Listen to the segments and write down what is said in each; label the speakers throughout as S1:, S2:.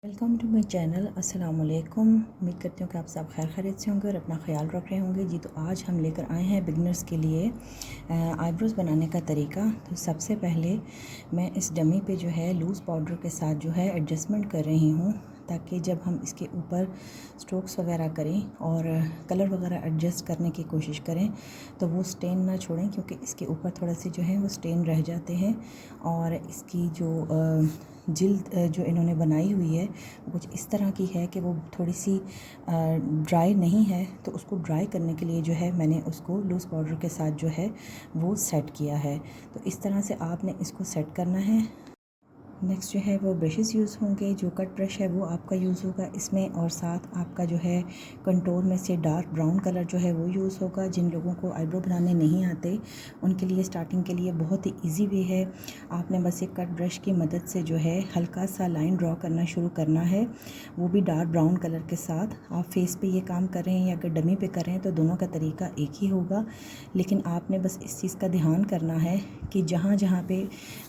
S1: Welcome to my channel. अस्सलाम वालेकुम। उम्मीद करती हूँ कि आप सब खैर खैरियत से होंगे और अपना ख्याल रख रहे होंगे। जी तो आज हम लेकर आए हैं बिगनर्स के लिए आईब्रोज़ बनाने का तरीका। तो सबसे पहले मैं इस डमी पे जो है लूज़ पाउडर के साथ जो है एडजस्टमेंट कर रही हूँ, ताकि जब हम इसके ऊपर स्ट्रोक्स वगैरह करें और कलर वगैरह एडजस्ट करने की कोशिश करें तो वो स्टेन ना छोड़ें, क्योंकि इसके ऊपर थोड़े से जो है वो स्टेन रह जाते हैं। और इसकी जो जिल्द जो इन्होंने बनाई हुई है वो कुछ इस तरह की है कि वो थोड़ी सी ड्राई नहीं है, तो उसको ड्राई करने के लिए जो है मैंने उसको लूज़ पाउडर के साथ जो है वो सेट किया है। तो इस तरह से आपने इसको सेट करना है। नेक्स्ट जो है वो ब्रशेस यूज़ होंगे। जो कट ब्रश है वो आपका यूज़ होगा इसमें, और साथ आपका जो है कंटोर में से डार्क ब्राउन कलर जो है वो यूज़ होगा। जिन लोगों को आईब्रो बनाने नहीं आते उनके लिए स्टार्टिंग के लिए बहुत ही इजी वे है। आपने बस एक कट ब्रश की मदद से जो है हल्का सा लाइन ड्रॉ करना शुरू करना है, वो भी डार्क ब्राउन कलर के साथ। आप फेस पे ये काम कर रहे हैं या अगर डमी पे कर रहे हैं तो दोनों का तरीका एक ही होगा, लेकिन आपने बस इस चीज़ का ध्यान करना है कि जहाँ जहाँ पे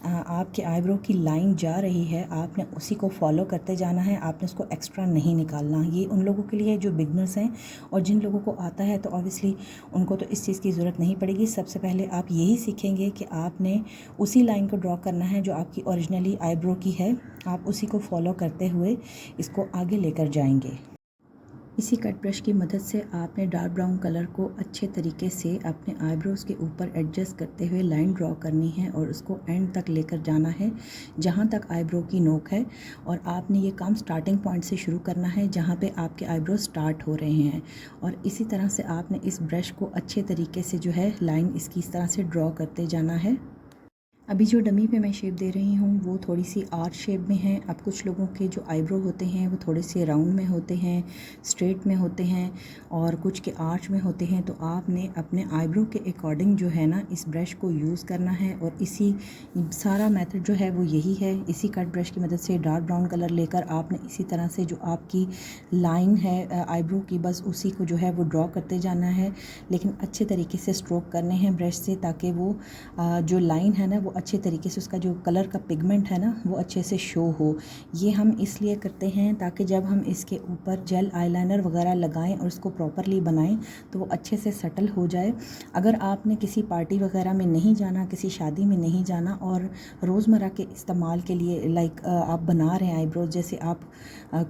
S1: आपके आईब्रो की लाइन जा रही है आपने उसी को फॉलो करते जाना है। आपने उसको एक्स्ट्रा नहीं निकालना। ये उन लोगों के लिए जो बिगनर्स हैं, और जिन लोगों को आता है तो ऑब्वियसली उनको तो इस चीज़ की ज़रूरत नहीं पड़ेगी। सबसे पहले आप यही सीखेंगे कि आपने उसी लाइन को ड्रॉ करना है जो आपकी ओरिजिनली आईब्रो की है। आप उसी को फॉलो करते हुए इसको आगे लेकर जाएंगे। इसी कट ब्रश की मदद से आपने डार्क ब्राउन कलर को अच्छे तरीके से अपने आईब्रोज़ के ऊपर एडजस्ट करते हुए लाइन ड्रॉ करनी है और उसको एंड तक लेकर जाना है, जहाँ तक आईब्रो की नोक है। और आपने ये काम स्टार्टिंग पॉइंट से शुरू करना है जहाँ पे आपके आईब्रो स्टार्ट हो रहे हैं, और इसी तरह से आपने इस ब्रश को अच्छे तरीके से जो है लाइन इसकी इस तरह से ड्रॉ करते जाना है। अभी जो डमी पे मैं शेप दे रही हूँ वो थोड़ी सी आर्च शेप में है। अब कुछ लोगों के जो आईब्रो होते हैं वो थोड़े से राउंड में होते हैं, स्ट्रेट में होते हैं, और कुछ के आर्च में होते हैं। तो आपने अपने आईब्रो के अकॉर्डिंग जो है ना इस ब्रश को यूज़ करना है, और इसी सारा मेथड जो है वो यही है। इसी कट ब्रश की मदद से डार्क ब्राउन कलर लेकर आपने इसी तरह से जो आपकी लाइन है आईब्रो की, बस उसी को जो है वो ड्रॉ करते जाना है, लेकिन अच्छे तरीके से स्ट्रोक करने हैं ब्रश से, ताकि वो जो लाइन है ना वो अच्छे तरीके से उसका जो कलर का पिगमेंट है ना वो अच्छे से शो हो। ये हम इसलिए करते हैं ताकि जब हम इसके ऊपर जेल आईलाइनर वगैरह लगाएं और उसको प्रॉपरली बनाएं तो वो अच्छे से सेटल हो जाए। अगर आपने किसी पार्टी वगैरह में नहीं जाना, किसी शादी में नहीं जाना, और रोज़मर्रा के इस्तेमाल के लिए लाइक आप बना रहे हैं आईब्रोज, जैसे आप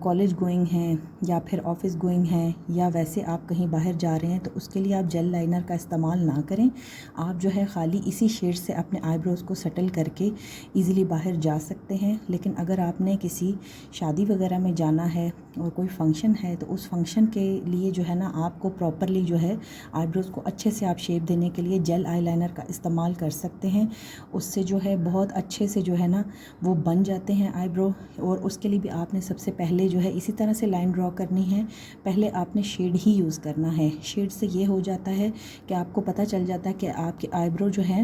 S1: कॉलेज गोइंग हैं या फिर ऑफिस गोइंग हैं या वैसे आप कहीं बाहर जा रहे हैं, तो उसके लिए आप जेल लाइनर का इस्तेमाल ना करें। आप जो है ख़ाली इसी शेड से अपने आईब्रोज़ को सेटल करके इजीली बाहर जा सकते हैं। लेकिन अगर आपने किसी शादी वगैरह में जाना है और कोई फंक्शन है तो उस फंक्शन के लिए जो है ना आपको प्रॉपरली जो है आईब्रोज़ को अच्छे से आप शेप देने के लिए जेल आईलाइनर का इस्तेमाल कर सकते हैं। उससे जो है बहुत अच्छे से जो है ना वो बन जाते हैं आईब्रो। और उसके लिए भी आपने सबसे पहले जो है इसी तरह से लाइन ड्रॉ करनी है। पहले आपने शेड ही यूज़ करना है। शेड से ये हो जाता है कि आपको पता चल जाता है कि आपके आईब्रो जो है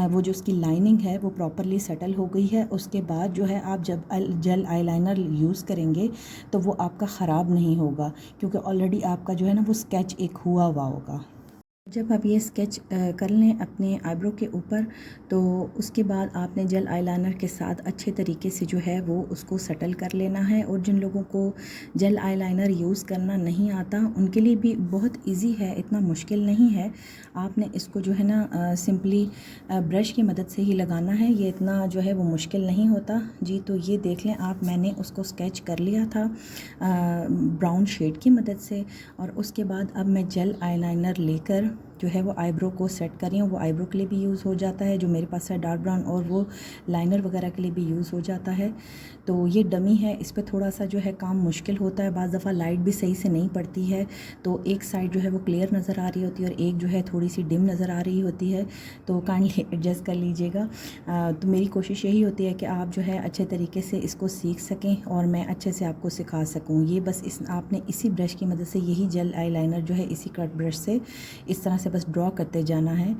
S1: वो जो उसकी लाइनिंग है वो प्रॉपरली सेटल हो गई है। उसके बाद जो है आप जब जेल आईलाइनर यूज़ करेंगे तो वो आपका ख़राब नहीं होगा, क्योंकि ऑलरेडी आपका जो है ना वो स्केच एक हुआ हुआ होगा। जब आप ये स्केच कर लें अपने आईब्रो के ऊपर, तो उसके बाद आपने जेल आईलाइनर के साथ अच्छे तरीके से जो है वो उसको सेटल कर लेना है। और जिन लोगों को जेल आईलाइनर यूज़ करना नहीं आता उनके लिए भी बहुत इजी है, इतना मुश्किल नहीं है। आपने इसको जो है ना सिंपली ब्रश की मदद से ही लगाना है, ये इतना जो है वो मुश्किल नहीं होता। जी तो ये देख लें आप, मैंने उसको स्केच कर लिया था ब्राउन शेड की मदद से, और उसके बाद अब मैं जेल आईलाइनर लेकर जो है वो आईब्रो को सेट कर रही हूँ। वो आईब्रो के लिए भी यूज़ हो जाता है जो मेरे पास है डार्क ब्राउन, और वो लाइनर वगैरह के लिए भी यूज़ हो जाता है। तो ये डमी है, इस पर थोड़ा सा जो है काम मुश्किल होता है। बाज़ दफ़ा लाइट भी सही से नहीं पड़ती है, तो एक साइड जो है वो क्लियर नज़र आ रही होती है और एक जो है थोड़ी सी डिम नज़र आ रही होती है, तो काइंडली एडजस्ट कर लीजिएगा। तो मेरी कोशिश यही होती है कि आप जो है अच्छे तरीके से इसको सीख सकें और मैं अच्छे से आपको सिखा सकूँ। ये बस आपने इसी ब्रश की मदद से, यही जेल आईलाइनर जो है इसी कट ब्रश से इस तरह से बस ड्रॉ करते जाना है।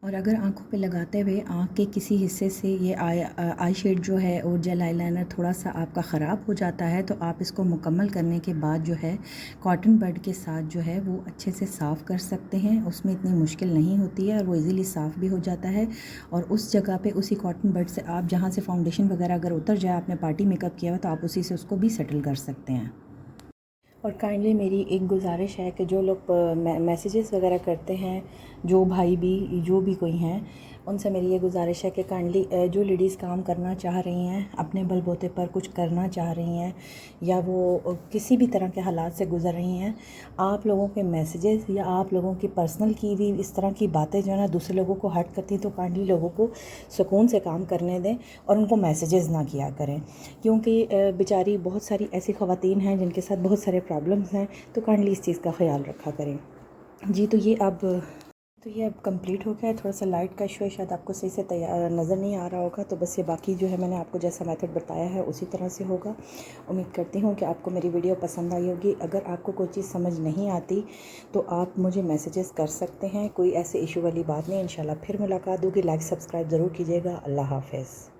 S1: और अगर आँखों पे लगाते हुए आँख के किसी हिस्से से ये आई शेड जो है और जेल आईलाइनर थोड़ा सा आपका ख़राब हो जाता है, तो आप इसको मुकम्मल करने के बाद जो है कॉटन बड के साथ जो है वो अच्छे से साफ़ कर सकते हैं। उसमें इतनी मुश्किल नहीं होती है और वो इजीली साफ़ भी हो जाता है। और उस जगह पे उसी कॉटन बड से आप जहाँ से फाउंडेशन वगैरह अगर उतर जाए, आपने पार्टी मेकअप किया हुआ, तो आप उसी से उसको भी सेटल कर सकते हैं। और काइंडली मेरी एक गुजारिश है कि जो लोग मैसेजेस वगैरह करते हैं, जो भाई भी जो भी कोई हैं, उनसे मेरी ये गुजारिश है कि काइंडली जो लेडीज़ काम करना चाह रही हैं, अपने बलबूते पर कुछ करना चाह रही हैं, या वो किसी भी तरह के हालात से गुज़र रही हैं, आप लोगों के मैसेजेस या आप लोगों की पर्सनल की हुई इस तरह की बातें जो है ना दूसरे लोगों को हर्ट करती हैं, तो काइंडली लोगों को सुकून से काम करने दें और उनको मैसेजेस ना किया करें। क्योंकि बेचारी बहुत सारी ऐसी ख़वातीन हैं जिनके साथ बहुत सारे प्रॉब्लम्स हैं, तो काइंडली इस चीज़ का ख्याल रखा करें। जी, तो ये अब कंप्लीट हो गया है। थोड़ा सा लाइट का इशू है, शायद आपको सही से तैयार नज़र नहीं आ रहा होगा, तो बस ये बाकी जो है मैंने आपको जैसा मेथड बताया है उसी तरह से होगा। उम्मीद करती हूँ कि आपको मेरी वीडियो पसंद आई होगी। अगर आपको कोई चीज़ समझ नहीं आती तो आप मुझे मैसेजेस कर सकते हैं, कोई ऐसे इशू वाली बात नहीं। इंशाल्लाह फिर मुलाकात होगी। लाइक सब्सक्राइब ज़रूर कीजिएगा। अल्लाह हाफ़िज़।